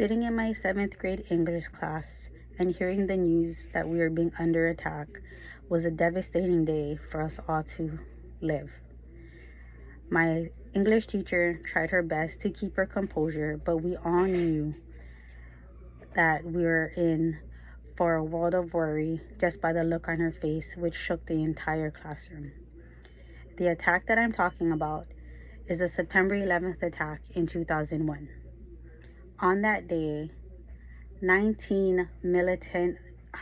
Sitting in my 7th grade English class and hearing the news that we were being under attack was a devastating day for us all to live. My English teacher tried her best to keep her composure, but we all knew that we were in for a world of worry just by the look on her face, which shook the entire classroom. The attack that I'm talking about is the September 11th attack in 2001. On that day, 19 militant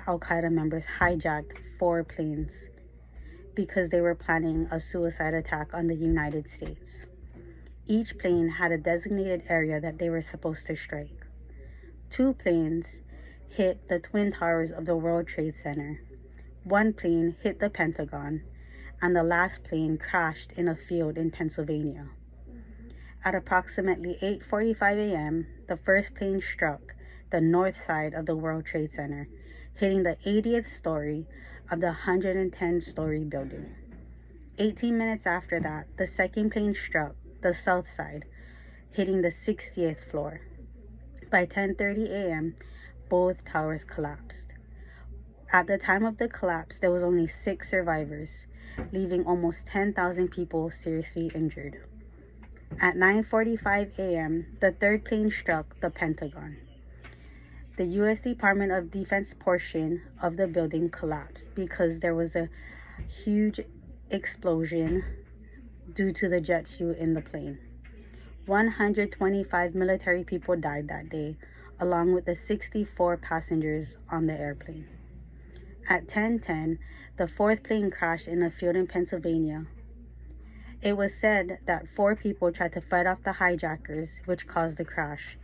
Al-Qaeda members hijacked 4 planes because they were planning a suicide attack on the United States. Each plane had a designated area that they were supposed to strike. 2 planes hit the Twin Towers of the World Trade Center. 1 plane hit the Pentagon, and the last plane crashed in a field in Pennsylvania. At approximately 8:45 a.m., the first plane struck the north side of the World Trade Center, hitting the 80th story of the 110-story building. 18 minutes after that, the second plane struck the south side, hitting the 60th floor. By 10:30 a.m., both towers collapsed. At the time of the collapse, there was only 6 survivors, leaving almost 10,000 people seriously injured. At 9:45 a.m., the third plane struck the Pentagon. The U.S. Department of Defense portion of the building collapsed because there was a huge explosion due to the jet fuel in the plane. 125 military people died that day, along with the 64 passengers on the airplane. At 10:10, the fourth plane crashed in a field in Pennsylvania. It was said that 4 people tried to fight off the hijackers, which caused the crash.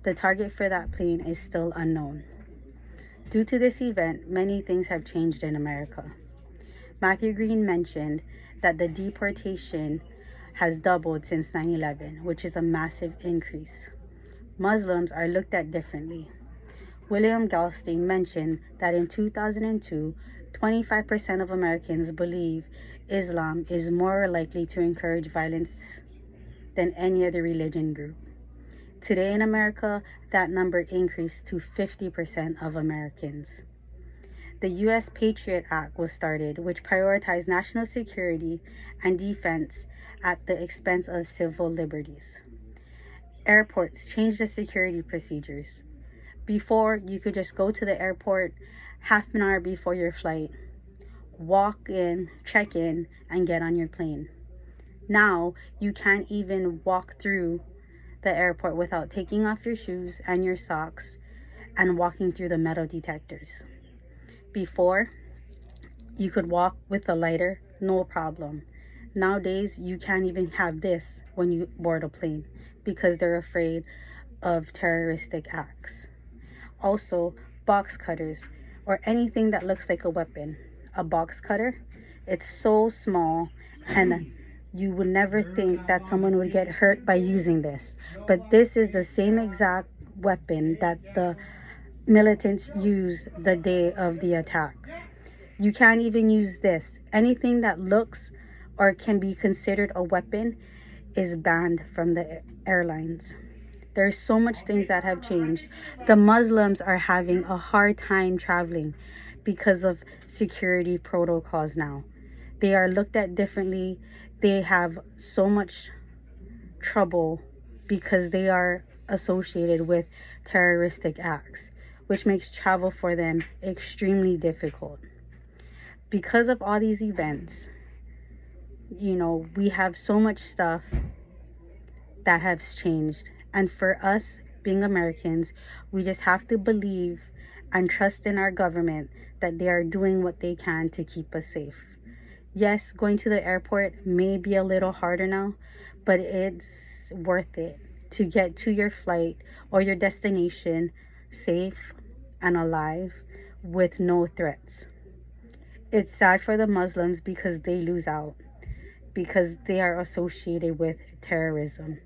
The target for that plane is still unknown. Due to this event, many things have changed in America. Matthew Green mentioned that the deportation has doubled since 9/11, which is a massive increase. Muslims are looked at differently. William Galstein mentioned that in 2002, 25% of Americans believe Islam is more likely to encourage violence than any other religion group. Today in America, that number increased to 50% of Americans. The U.S. Patriot Act was started, which prioritized national security and defense at the expense of civil liberties. Airports changed the security procedures. Before, you could just go to the airport half an hour before your flight, walk in, check in, and get on your plane. Now, you can't even walk through the airport without taking off your shoes and your socks and walking through the metal detectors. Before, you could walk with a lighter, no problem. Nowadays, you can't even have this when you board a plane because they're afraid of terroristic acts. Also, box cutters or anything that looks like a weapon. A box cutter, it's so small and you would never think that someone would get hurt by using this. But this is the same exact weapon that the militants used the day of the attack. You can't even use this. Anything that looks or can be considered a weapon is banned from the airlines. There's so much things that have changed. The Muslims are having a hard time traveling because of security protocols now. They are looked at differently. They have so much trouble because they are associated with terroristic acts, which makes travel for them extremely difficult. Because of all these events, we have so much stuff that has changed. And for us, being Americans, we just have to believe and trust in our government that they are doing what they can to keep us safe. Yes, going to the airport may be a little harder now, but it's worth it to get to your flight or your destination safe and alive with no threats. It's sad for the Muslims because they lose out, because they are associated with terrorism,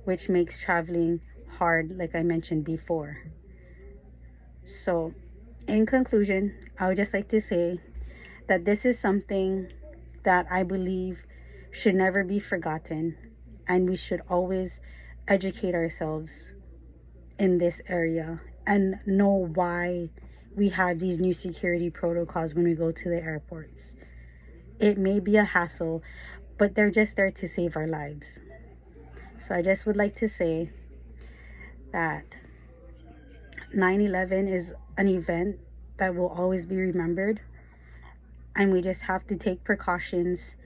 which makes traveling hard, like I mentioned before. So, in conclusion, I would just like to say that this is something that I believe should never be forgotten, and we should always educate ourselves in this area and know why we have these new security protocols when we go to the airports. It may be a hassle, but they're just there to save our lives. So I just would like to say that 9/11 is an event that will always be remembered, and we just have to take precautions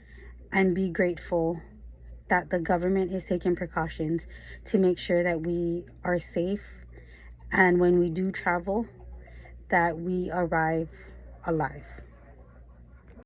and be grateful that the government is taking precautions to make sure that we are safe, and when we do travel, that we arrive alive.